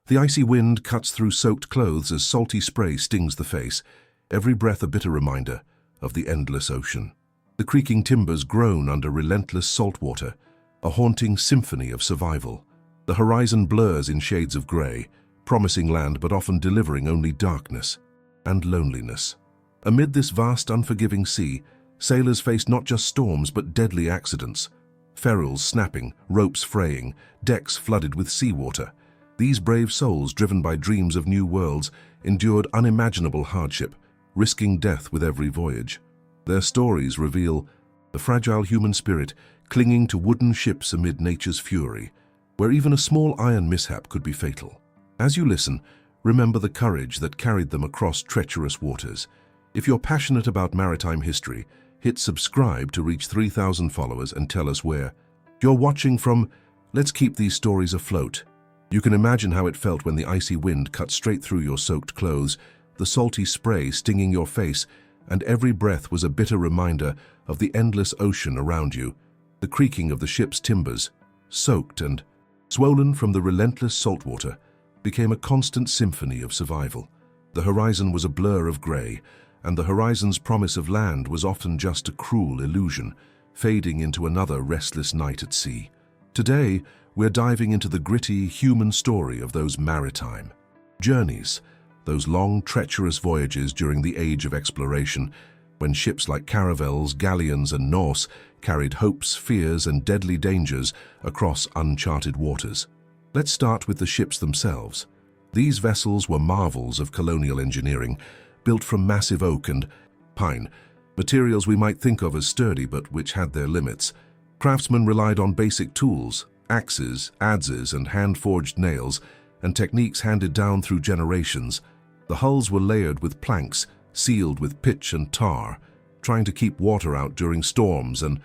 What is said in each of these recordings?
The icy wind cuts through soaked clothes as salty spray stings the face, every breath a bitter reminder of the endless ocean. The creaking timbers groan under relentless salt water, a haunting symphony of survival. The horizon blurs in shades of grey, promising land but often delivering only darkness and loneliness. Amid this vast, unforgiving sea, sailors face not just storms but deadly accidents. Ferrules snapping, ropes fraying, decks flooded with seawater. These brave souls, driven by dreams of new worlds, endured unimaginable hardship, risking death with every voyage. Their stories reveal the fragile human spirit clinging to wooden ships amid nature's fury, where even a small iron mishap could be fatal. As you listen, remember the courage that carried them across treacherous waters. If you're passionate about maritime history, hit subscribe to reach 3,000 followers and tell us where you're watching from. Let's keep these stories afloat. You can imagine how it felt when the icy wind cut straight through your soaked clothes, the salty spray stinging your face, and every breath was a bitter reminder of the endless ocean around you. The creaking of the ship's timbers, soaked and swollen from the relentless saltwater, became a constant symphony of survival. The horizon was a blur of grey, and the horizon's promise of land was often just a cruel illusion, fading into another restless night at sea. Today, we're diving into the gritty, human story of those maritime journeys, those long, treacherous voyages during the age of exploration, when ships like caravels, galleons, and Norse carried hopes, fears, and deadly dangers across uncharted waters. Let's start with the ships themselves. These vessels were marvels of colonial engineering, built from massive oak and pine, materials we might think of as sturdy but which had their limits. Craftsmen relied on basic tools, axes, adzes, and hand-forged nails, and techniques handed down through generations. The hulls were layered with planks, sealed with pitch and tar, trying to keep water out during storms and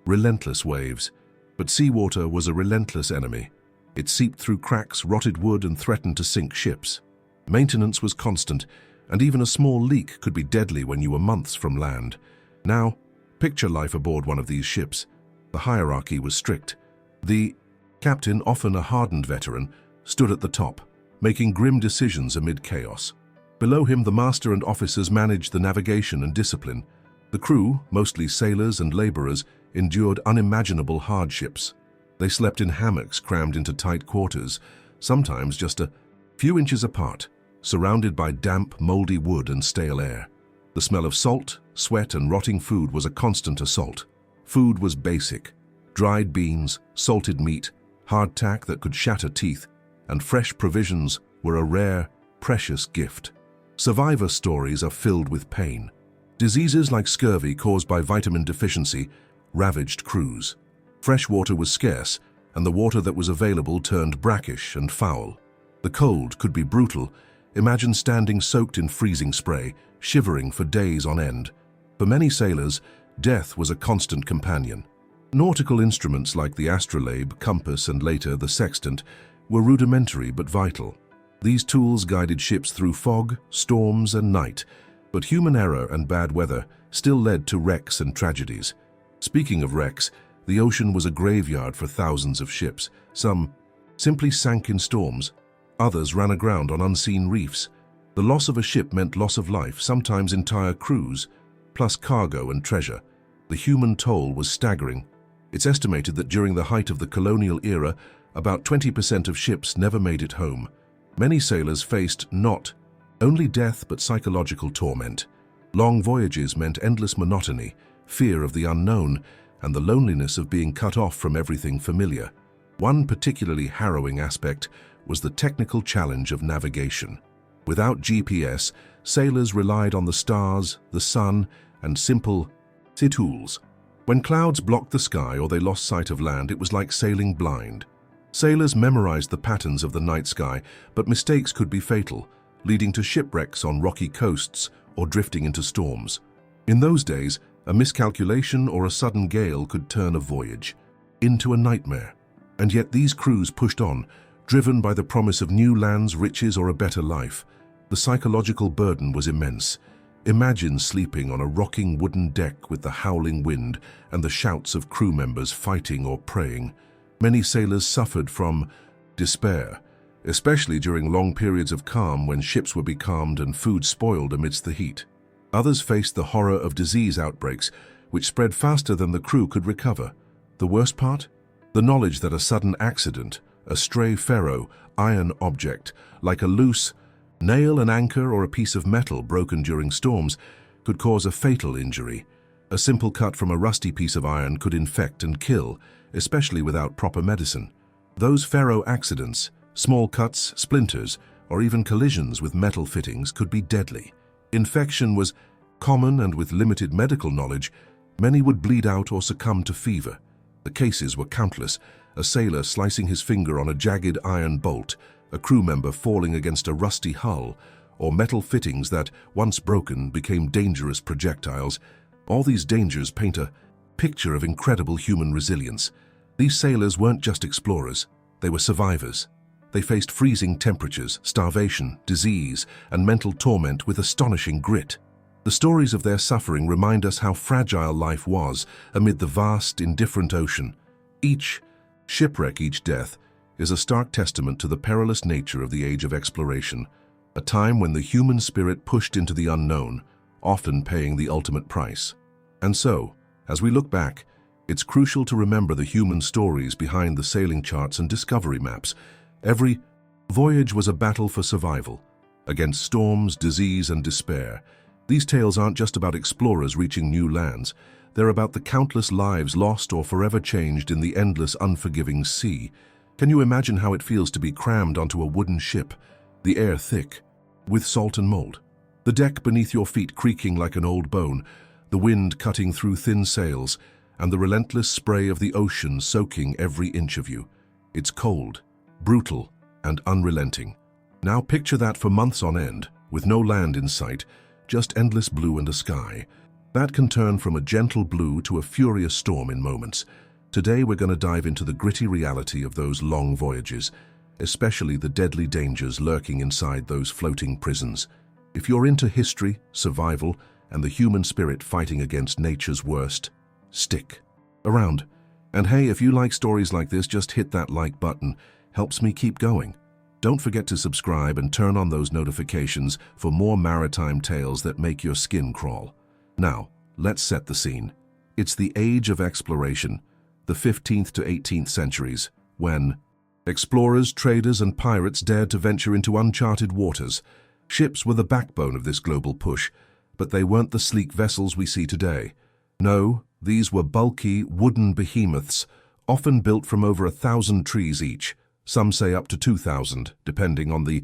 relentless waves. But seawater was a relentless enemy. It seeped through cracks, rotted wood, and threatened to sink ships. Maintenance was constant, and even a small leak could be deadly when you were months from land. Now, picture life aboard one of these ships. The hierarchy was strict. The captain, often a hardened veteran, stood at the top, making grim decisions amid chaos. Below him, the master and officers managed the navigation and discipline. The crew, mostly sailors and laborers, endured unimaginable hardships. They slept in hammocks crammed into tight quarters, sometimes just a few inches apart, surrounded by damp, moldy wood and stale air. The smell of salt, sweat, and rotting food was a constant assault. Food was basic: dried beans, salted meat, hardtack that could shatter teeth, and fresh provisions were a rare, precious gift. Survivor stories are filled with pain. Diseases like scurvy caused by vitamin deficiency ravaged crews. Fresh water was scarce, and the water that was available turned brackish and foul. The cold could be brutal. Imagine standing soaked in freezing spray, shivering for days on end. For many sailors, death was a constant companion. Nautical instruments like the astrolabe, compass, and later the sextant were rudimentary but vital. These tools guided ships through fog, storms, and night, but human error and bad weather still led to wrecks and tragedies. Speaking of wrecks, the ocean was a graveyard for thousands of ships. Some simply sank in storms. Others ran aground on unseen reefs. The loss of a ship meant loss of life, sometimes entire crews, plus cargo and treasure. The human toll was staggering. It's estimated that during the height of the colonial era, about 20% of ships never made it home. Many sailors faced not only death but psychological torment. Long voyages meant endless monotony, fear of the unknown, and the loneliness of being cut off from everything familiar. One particularly harrowing aspect was the technical challenge of navigation. Without GPS, sailors relied on the stars, the sun, and simple tools. When clouds blocked the sky or they lost sight of land, it was like sailing blind. Sailors memorized the patterns of the night sky, but mistakes could be fatal, leading to shipwrecks on rocky coasts or drifting into storms. In those days, a miscalculation or a sudden gale could turn a voyage into a nightmare. And yet these crews pushed on, driven by the promise of new lands, riches, or a better life. The psychological burden was immense. Imagine sleeping on a rocking wooden deck with the howling wind and the shouts of crew members fighting or praying. Many sailors suffered from despair, especially during long periods of calm when ships were becalmed and food spoiled amidst the heat. Others faced the horror of disease outbreaks, which spread faster than the crew could recover. The worst part? The knowledge that a sudden accident, a stray ferro, iron object, like a loose nail, an anchor, or a piece of metal broken during storms, could cause a fatal injury. A simple cut from a rusty piece of iron could infect and kill, especially without proper medicine. Those ferro accidents, small cuts, splinters, or even collisions with metal fittings could be deadly. Infection was common, and with limited medical knowledge, many would bleed out or succumb to fever. The cases were countless: a sailor slicing his finger on a jagged iron bolt, a crew member falling against a rusty hull, or metal fittings that, once broken, became dangerous projectiles. All these dangers paint a picture of incredible human resilience. These sailors weren't just explorers, they were survivors. They faced freezing temperatures, starvation, disease, and mental torment with astonishing grit. The stories of their suffering remind us how fragile life was amid the vast, indifferent ocean. Each shipwreck, each death, is a stark testament to the perilous nature of the age of exploration, a time when the human spirit pushed into the unknown, often paying the ultimate price. And so, as we look back, it's crucial to remember the human stories behind the sailing charts and discovery maps. Every voyage was a battle for survival, against storms, disease, and despair. These tales aren't just about explorers reaching new lands. They're about the countless lives lost or forever changed in the endless, unforgiving sea. Can you imagine how it feels to be crammed onto a wooden ship, the air thick with salt and mold, the deck beneath your feet creaking like an old bone, the wind cutting through thin sails, and the relentless spray of the ocean soaking every inch of you? It's cold, brutal, and unrelenting. Now picture that for months on end, with no land in sight, just endless blue and a sky. That can turn from a gentle blue to a furious storm in moments. Today we're going to dive into the gritty reality of those long voyages, especially the deadly dangers lurking inside those floating prisons. If you're into history, survival, and the human spirit fighting against nature's worst, stick around. And hey, if you like stories like this, just hit that like button. Helps me keep going. Don't forget to subscribe and turn on those notifications for more maritime tales that make your skin crawl. Now, let's set the scene. It's the age of exploration, the 15th to 18th centuries, when explorers, traders, and pirates dared to venture into uncharted waters. Ships were the backbone of this global push, but they weren't the sleek vessels we see today. No, these were bulky, wooden behemoths, often built from over 1,000 trees each. Some say up to 2,000, depending on the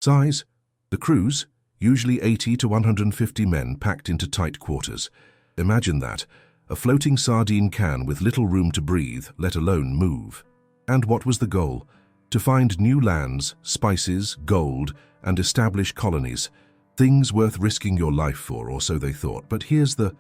size. The crews, usually 80 to 150 men packed into tight quarters. Imagine that, a floating sardine can with little room to breathe, let alone move. And what was the goal? To find new lands, spices, gold, and establish colonies. Things worth risking your life for, or so they thought. But here's the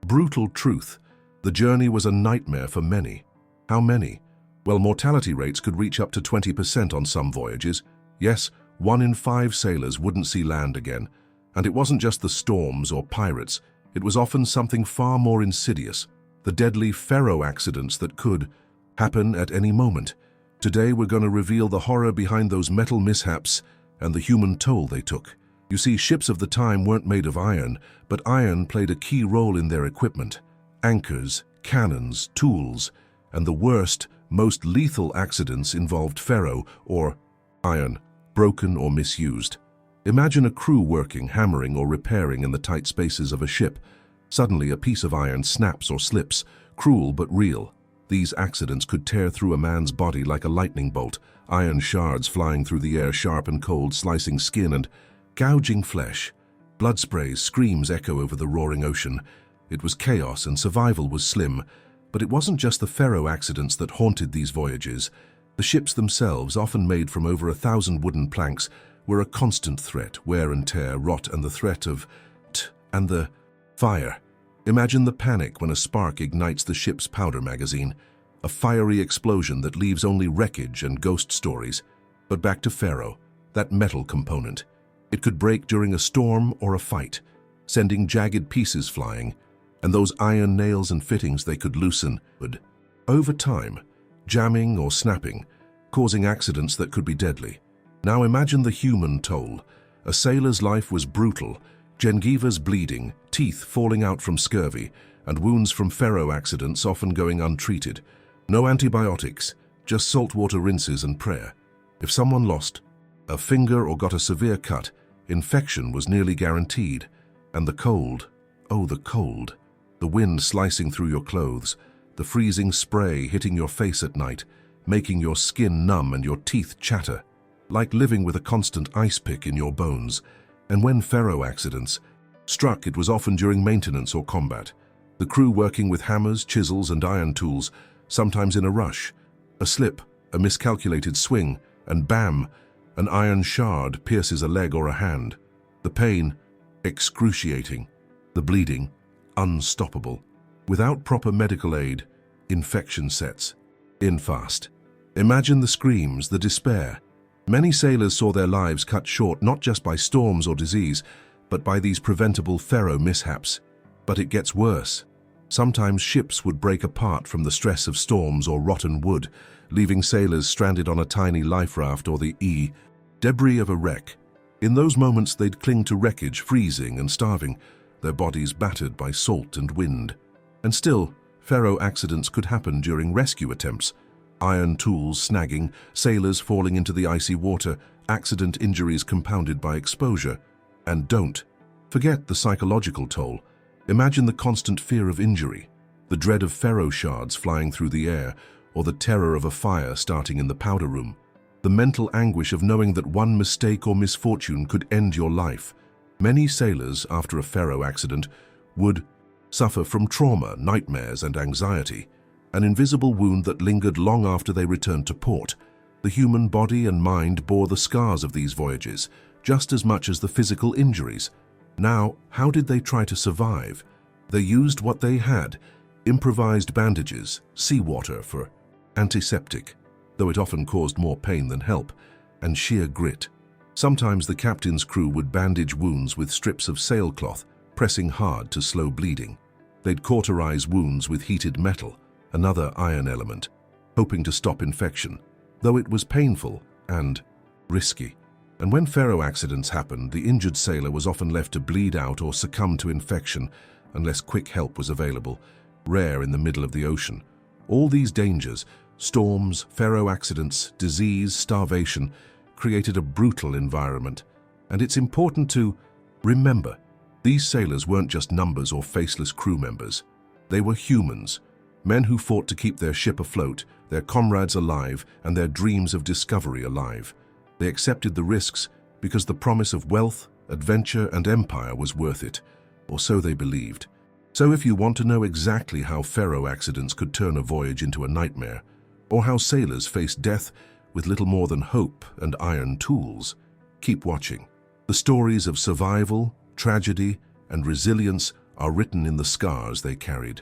brutal truth. The journey was a nightmare for many. How many? Well, mortality rates could reach up to 20% on some voyages. Yes, 1 in 5 sailors wouldn't see land again. And it wasn't just the storms or pirates. It was often something far more insidious, the deadly ferro accidents that could happen at any moment. Today we're going to reveal the horror behind those metal mishaps and the human toll they took. You see, ships of the time weren't made of iron, but iron played a key role in their equipment. Anchors, cannons, tools, and the worst, most lethal accidents involved ferro, or iron, broken or misused. Imagine a crew working, hammering, or repairing in the tight spaces of a ship. Suddenly, a piece of iron snaps or slips, cruel but real. These accidents could tear through a man's body like a lightning bolt, iron shards flying through the air, sharp and cold, slicing skin and gouging flesh. Blood sprays, screams echo over the roaring ocean. It was chaos and survival was slim. But it wasn't just the ferro accidents that haunted these voyages. The ships themselves, often made from over 1,000 wooden planks, were a constant threat. Wear and tear, rot, and the threat of and the fire. Imagine the panic when a spark ignites the ship's powder magazine, a fiery explosion that leaves only wreckage and ghost stories. But back to ferro, that metal component. It could break during a storm or a fight, sending jagged pieces flying, and those iron nails and fittings they could loosen would, over time, jamming or snapping, causing accidents that could be deadly. Now imagine the human toll. A sailor's life was brutal, gengivas bleeding, teeth falling out from scurvy, and wounds from ferro accidents often going untreated. No antibiotics, just saltwater rinses and prayer. If someone lost a finger or got a severe cut, infection was nearly guaranteed. And the cold, oh the cold, the wind slicing through your clothes, the freezing spray hitting your face at night, making your skin numb and your teeth chatter, like living with a constant ice pick in your bones. And when ferro accidents struck, it was often during maintenance or combat. The crew working with hammers, chisels, and iron tools, sometimes in a rush. A slip, a miscalculated swing, and bam, an iron shard pierces a leg or a hand. The pain, excruciating. The bleeding, unstoppable. Without proper medical aid, infection sets in fast. Imagine the screams, the despair. Many sailors saw their lives cut short not just by storms or disease, but by these preventable ferro mishaps. But it gets worse. Sometimes ships would break apart from the stress of storms or rotten wood, leaving sailors stranded on a tiny life raft or the debris of a wreck. In those moments they'd cling to wreckage, freezing and starving, their bodies battered by salt and wind. And still, ferro accidents could happen during rescue attempts. Iron tools snagging, sailors falling into the icy water, accident injuries compounded by exposure. And don't forget the psychological toll. Imagine the constant fear of injury, the dread of ferro shards flying through the air, or the terror of a fire starting in the powder room. The mental anguish of knowing that one mistake or misfortune could end your life. Many sailors, after a ferro accident, would suffer from trauma, nightmares, and anxiety, an invisible wound that lingered long after they returned to port. The human body and mind bore the scars of these voyages, just as much as the physical injuries. Now, how did they try to survive? They used what they had: improvised bandages, seawater for antiseptic, though it often caused more pain than help, and sheer grit. Sometimes the captain's crew would bandage wounds with strips of sailcloth, pressing hard to slow bleeding. They'd cauterize wounds with heated metal, another iron element, hoping to stop infection, though it was painful and risky. And when ferro accidents happened, the injured sailor was often left to bleed out or succumb to infection unless quick help was available, rare in the middle of the ocean. All these dangers, storms, ferro accidents, disease, starvation, created a brutal environment. And it's important to remember, these sailors weren't just numbers or faceless crew members. They were humans, men who fought to keep their ship afloat, their comrades alive, and their dreams of discovery alive. They accepted the risks because the promise of wealth, adventure, and empire was worth it, or so they believed. So if you want to know exactly how ferro accidents could turn a voyage into a nightmare, or how sailors faced death with little more than hope and iron tools, keep watching. The stories of survival, tragedy, and resilience are written in the scars they carried.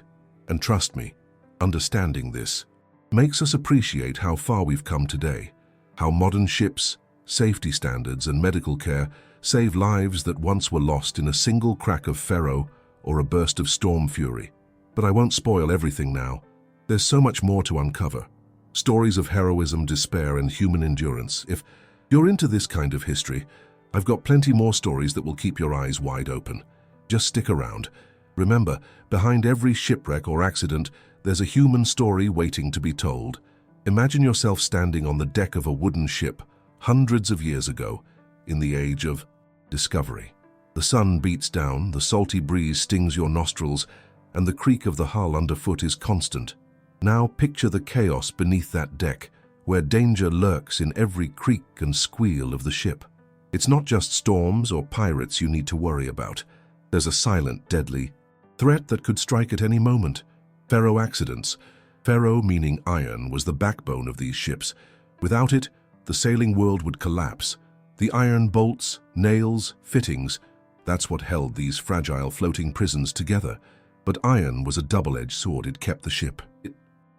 And trust me, understanding this makes us appreciate how far we've come today, how modern ships, safety standards, and medical care save lives that once were lost in a single crack of ferro or a burst of storm fury. But I won't spoil everything now. There's so much more to uncover. Stories of heroism, despair, and human endurance. If you're into this kind of history, I've got plenty more stories that will keep your eyes wide open. Just stick around. Remember, behind every shipwreck or accident, there's a human story waiting to be told. Imagine yourself standing on the deck of a wooden ship hundreds of years ago, in the age of discovery. The sun beats down, the salty breeze stings your nostrils, and the creak of the hull underfoot is constant. Now picture the chaos beneath that deck, where danger lurks in every creak and squeal of the ship. It's not just storms or pirates you need to worry about. There's a silent, deadly threat that could strike at any moment. Ferro accidents. Ferro, meaning iron, was the backbone of these ships. Without it, the sailing world would collapse. The iron bolts, nails, fittings, that's what held these fragile floating prisons together. But iron was a double-edged sword. It kept the ship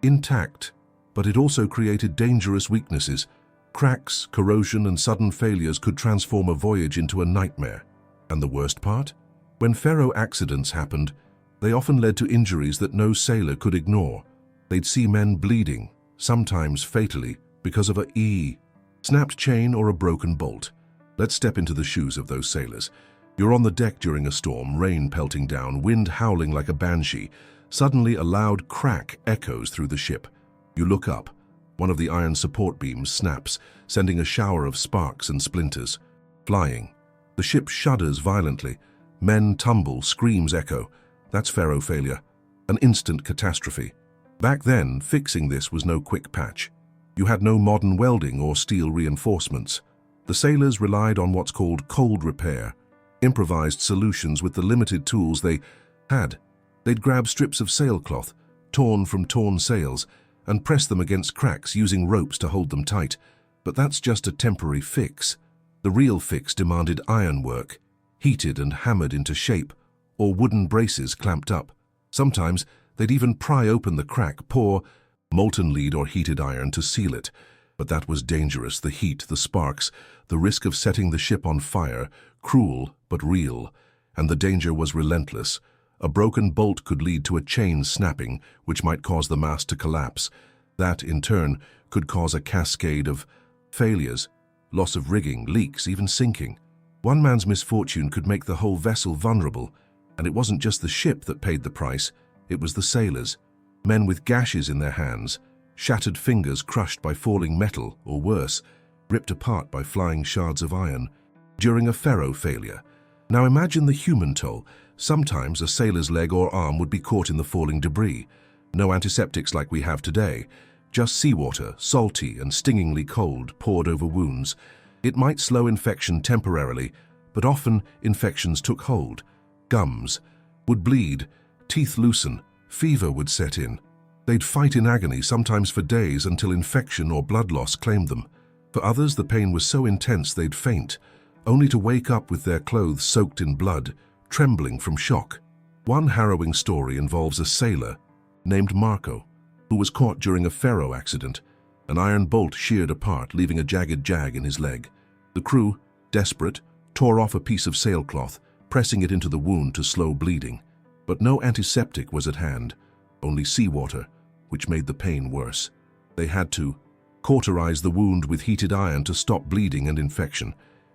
intact, but it also created dangerous weaknesses. Cracks, corrosion, and sudden failures could transform a voyage into a nightmare. And the worst part? When ferro accidents happened, they often led to injuries that no sailor could ignore. They'd see men bleeding, sometimes fatally, because of a Snapped chain or a broken bolt. Let's step into the shoes of those sailors. You're on the deck during a storm, rain pelting down, wind howling like a banshee. Suddenly, a loud crack echoes through the ship. You look up. One of the iron support beams snaps, sending a shower of sparks and splinters. Flying. The ship shudders violently. Men tumble, screams echo. That's ferro failure. An instant catastrophe. Back then, fixing this was no quick patch. You had no modern welding or steel reinforcements. The sailors relied on what's called cold repair, improvised solutions with the limited tools they had. They'd grab strips of sailcloth, torn from torn sails, and press them against cracks using ropes to hold them tight. But that's just a temporary fix. The real fix demanded ironwork, heated and hammered into shape, or wooden braces clamped up. Sometimes they'd even pry open the crack, pour molten lead or heated iron to seal it. But that was dangerous, the heat, the sparks, the risk of setting the ship on fire, cruel but real. And the danger was relentless. A broken bolt could lead to a chain snapping, which might cause the mast to collapse. That, in turn, could cause a cascade of failures, loss of rigging, leaks, even sinking. One man's misfortune could make the whole vessel vulnerable, and it wasn't just the ship that paid the price, it was the sailors. Men with gashes in their hands, shattered fingers crushed by falling metal, or worse, ripped apart by flying shards of iron, during a ferro failure. Now imagine the human toll. Sometimes a sailor's leg or arm would be caught in the falling debris. No antiseptics like we have today, just seawater, salty and stingingly cold, poured over wounds. It might slow infection temporarily, but often infections took hold. Gums would bleed, teeth loosen, fever would set in. They'd fight in agony, sometimes for days, until infection or blood loss claimed them. For others, the pain was so intense they'd faint, only to wake up with their clothes soaked in blood, trembling from shock. One harrowing story involves a sailor named Marco, who was caught during a ferro accident. An iron bolt sheared apart, leaving a jagged jag in his leg. The crew, desperate, tore off a piece of sailcloth, pressing it into the wound to slow bleeding. But no antiseptic was at hand, only seawater, which made the pain worse. They had to cauterize the wound with heated iron to stop bleeding and infection.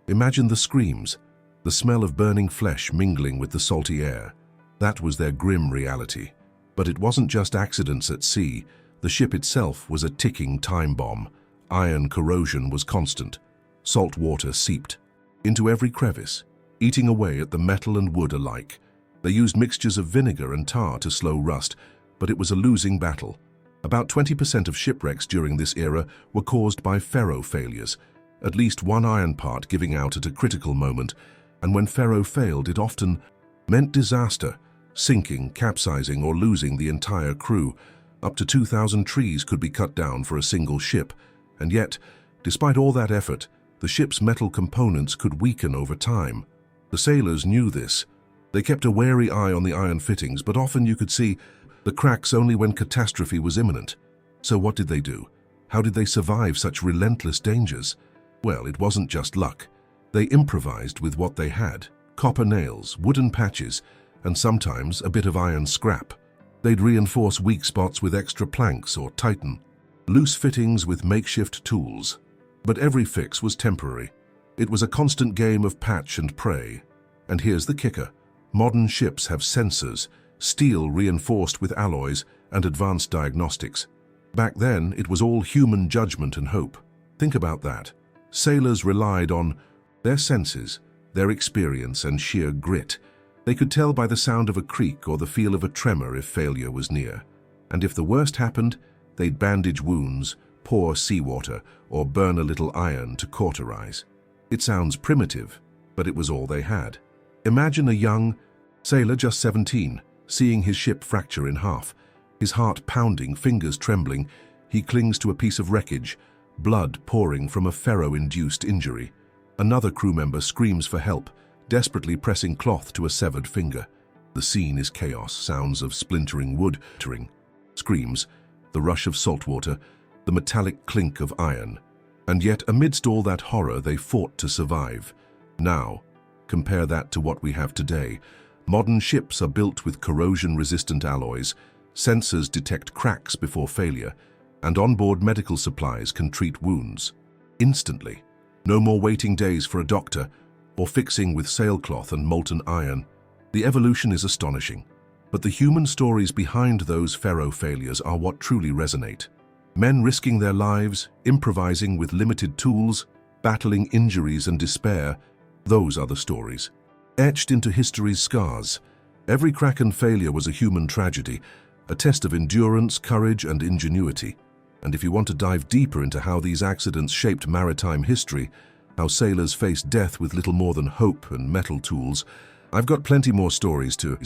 Imagine the screams, the smell of burning flesh mingling with the salty air. That was their grim reality. But it wasn't just accidents at sea. The ship itself was a ticking time bomb. Iron corrosion was constant. Salt water seeped into every crevice, eating away at the metal and wood alike. They used mixtures of vinegar and tar to slow rust, but it was a losing battle. About 20% of shipwrecks during this era were caused by ferro failures, at least one iron part giving out at a critical moment, and when ferro failed, it often meant disaster, sinking, capsizing, or losing the entire crew. Up to 2,000 trees could be cut down for a single ship, and yet, despite all that effort, the ship's metal components could weaken over time. The sailors knew this. They kept a wary eye on the iron fittings, but often you could see the cracks only when catastrophe was imminent. So what did they do? How did they survive such relentless dangers? Well, it wasn't just luck. They improvised with what they had: copper nails, wooden patches, and sometimes a bit of iron scrap. They'd reinforce weak spots with extra planks or tighten loose fittings with makeshift tools. But every fix was temporary. It was a constant game of patch and pray. And here's the kicker. Modern ships have sensors, steel reinforced with alloys, and advanced diagnostics. Back then, it was all human judgment and hope. Think about that. Sailors relied on their senses, their experience, and sheer grit. They could tell by the sound of a creak or the feel of a tremor if failure was near. And if the worst happened, they'd bandage wounds, pour seawater, or burn a little iron to cauterize. It sounds primitive, but it was all they had. Imagine a young sailor, just 17, seeing his ship fracture in half. His heart pounding, fingers trembling, he clings to a piece of wreckage, blood pouring from a ferro-induced injury. Another crew member screams for help, desperately pressing cloth to a severed finger. The scene is chaos, sounds of splintering wood, screams, the rush of salt water, the metallic clink of iron. And yet, amidst all that horror, they fought to survive. Now, compare that to what we have today. Modern ships are built with corrosion-resistant alloys, sensors detect cracks before failure, and onboard medical supplies can treat wounds. instantly. No more waiting days for a doctor, or fixing with sailcloth and molten iron. The evolution is astonishing, but the human stories behind those pharaoh failures are what truly resonate. Men risking their lives, improvising with limited tools, battling injuries and despair, those are the stories. Etched into history's scars, every Kraken failure was a human tragedy, a test of endurance, courage, and ingenuity. And if you want to dive deeper into how these accidents shaped maritime history, how sailors faced death with little more than hope and metal tools, I've got plenty more stories to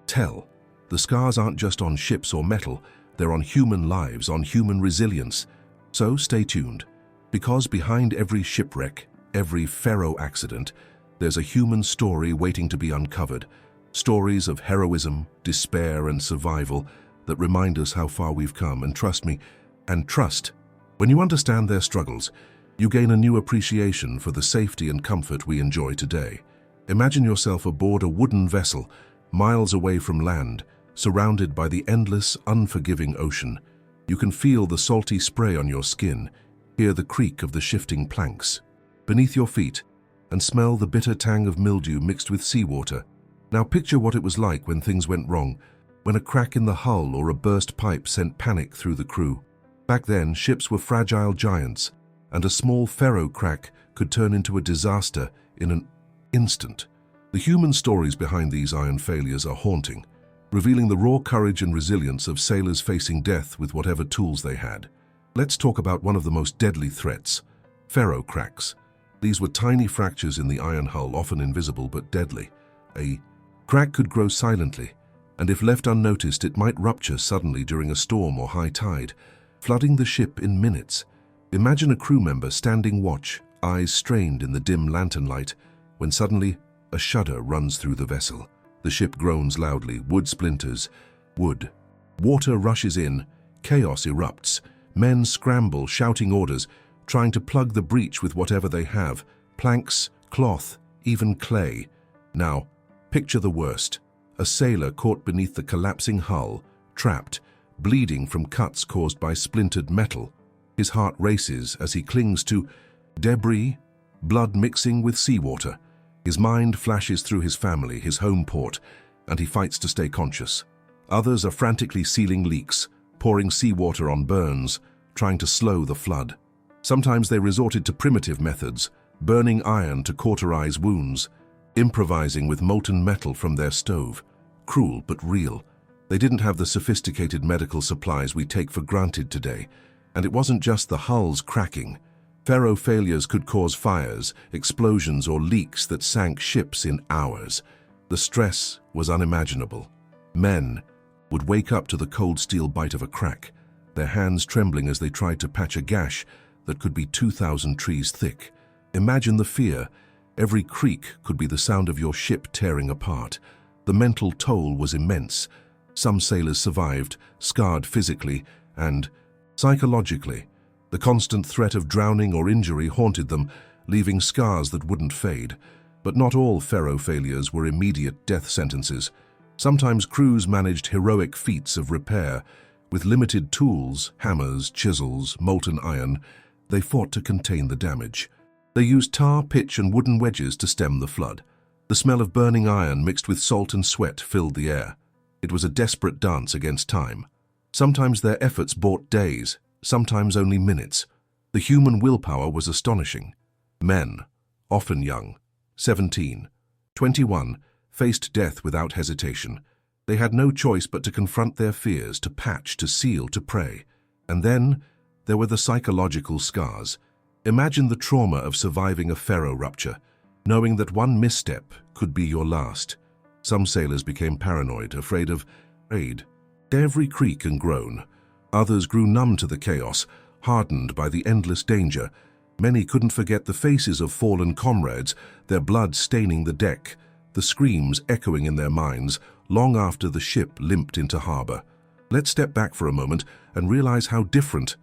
tell. The scars aren't just on ships or metal, they're on human lives, on human resilience. So stay tuned, because behind every shipwreck, every pharaoh accident, there's a human story waiting to be uncovered. Stories of heroism, despair, and survival that remind us how far we've come. And trust me, when you understand their struggles, you gain a new appreciation for the safety and comfort we enjoy today. Imagine yourself aboard a wooden vessel, miles away from land, surrounded by the endless, unforgiving ocean. You can feel the salty spray on your skin, hear the creak of the shifting planks beneath your feet, and smell the bitter tang of mildew mixed with seawater. Now picture what it was like when things went wrong, when a crack in the hull or a burst pipe sent panic through the crew. Back then, ships were fragile giants, and a small pharaoh crack could turn into a disaster in an instant. The human stories behind these iron failures are haunting, revealing the raw courage and resilience of sailors facing death with whatever tools they had. Let's talk about one of the most deadly threats, pharaoh cracks. These were tiny fractures in the iron hull, often invisible but deadly. A crack could grow silently, and if left unnoticed, it might rupture suddenly during a storm or high tide, flooding the ship in minutes. Imagine a crew member standing watch, eyes strained in the dim lantern light, when suddenly a shudder runs through the vessel. The ship groans loudly, wood splinters, wood. Water rushes in, chaos erupts. Men scramble, shouting orders, trying to plug the breach with whatever they have, planks, cloth, even clay. Now, picture the worst. A sailor caught beneath the collapsing hull, trapped, bleeding from cuts caused by splintered metal. His heart races as he clings to debris, blood mixing with seawater. His mind flashes through his family, his home port, and he fights to stay conscious. Others are frantically sealing leaks, pouring seawater on burns, trying to slow the flood. Sometimes they resorted to primitive methods, burning iron to cauterize wounds, improvising with molten metal from their stove. Cruel but real. They didn't have the sophisticated medical supplies we take for granted today. And it wasn't just the hulls cracking. Pharaoh failures could cause fires, explosions, or leaks that sank ships in hours. The stress was unimaginable. Men would wake up to the cold steel bite of a crack, their hands trembling as they tried to patch a gash that could be 2,000 trees thick. Imagine the fear. Every creak could be the sound of your ship tearing apart. The mental toll was immense. Some sailors survived, scarred physically and psychologically. The constant threat of drowning or injury haunted them, leaving scars that wouldn't fade. But not all pharaoh failures were immediate death sentences. Sometimes crews managed heroic feats of repair. With limited tools, hammers, chisels, molten iron, they fought to contain the damage. They used tar, pitch, and wooden wedges to stem the flood. The smell of burning iron mixed with salt and sweat filled the air. It was a desperate dance against time. Sometimes their efforts bought days, sometimes only minutes. The human willpower was astonishing. Men, often young, 17, 21, faced death without hesitation. They had no choice but to confront their fears, to patch, to seal, to pray. And then there were the psychological scars. Imagine the trauma of surviving a pharaoh rupture, knowing that one misstep could be your last. Some sailors became paranoid, afraid of every creak and groan. Others grew numb to the chaos, hardened by the endless danger. Many couldn't forget the faces of fallen comrades, their blood staining the deck, the screams echoing in their minds long after the ship limped into harbor. Let's step back for a moment and realize how different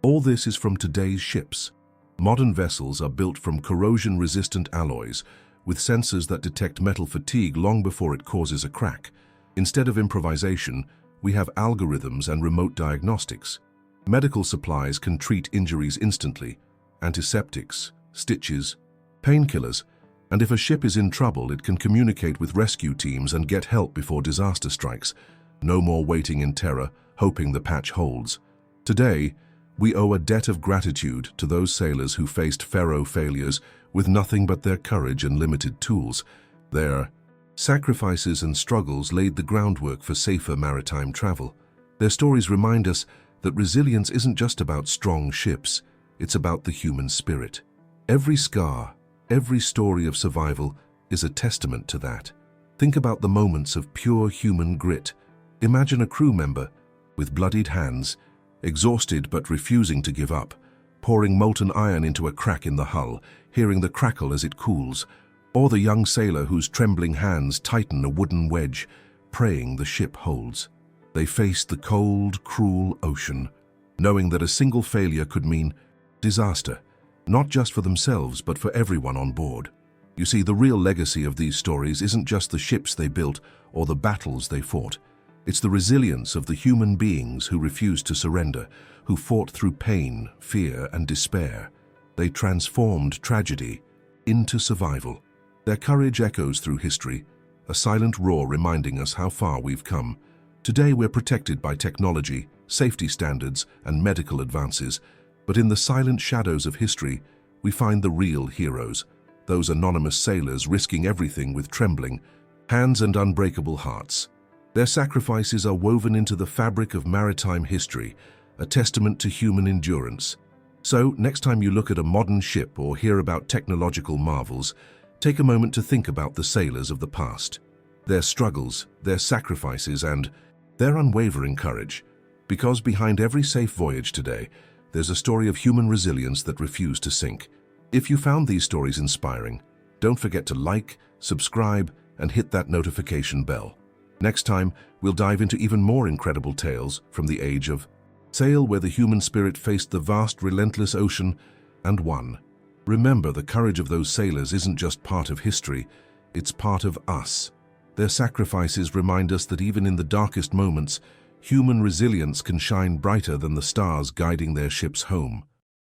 all this is from today's ships. Modern vessels are built from corrosion-resistant alloys, with sensors that detect metal fatigue long before it causes a crack. Instead of improvisation, we have algorithms and remote diagnostics. Medical supplies can treat injuries instantly, antiseptics, stitches, painkillers, and if a ship is in trouble, it can communicate with rescue teams and get help before disaster strikes. No more waiting in terror, hoping the patch holds. Today, we owe a debt of gratitude to those sailors who faced Pharaoh failures with nothing but their courage and limited tools. Their sacrifices and struggles laid the groundwork for safer maritime travel. Their stories remind us that resilience isn't just about strong ships, it's about the human spirit. Every scar, every story of survival is a testament to that. Think about the moments of pure human grit. Imagine a crew member with bloodied hands, exhausted but refusing to give up, pouring molten iron into a crack in the hull, hearing the crackle as it cools, or the young sailor whose trembling hands tighten a wooden wedge, praying the ship holds. They faced the cold, cruel ocean, knowing that a single failure could mean disaster, not just for themselves but for everyone on board. You see, the real legacy of these stories isn't just the ships they built or the battles they fought. It's the resilience of the human beings who refused to surrender, who fought through pain, fear, and despair. They transformed tragedy into survival. Their courage echoes through history, a silent roar reminding us how far we've come. Today we're protected by technology, safety standards, and medical advances, but in the silent shadows of history, we find the real heroes, those anonymous sailors risking everything with trembling hands and unbreakable hearts. Their sacrifices are woven into the fabric of maritime history, a testament to human endurance. So, next time you look at a modern ship or hear about technological marvels, take a moment to think about the sailors of the past, their struggles, their sacrifices, and their unwavering courage. Because behind every safe voyage today, there's a story of human resilience that refused to sink. If you found these stories inspiring, don't forget to like, subscribe, and hit that notification bell. Next time, we'll dive into even more incredible tales from the age of sail, where the human spirit faced the vast, relentless ocean and won. Remember, the courage of those sailors isn't just part of history, it's part of us. Their sacrifices remind us that even in the darkest moments, human resilience can shine brighter than the stars guiding their ships home.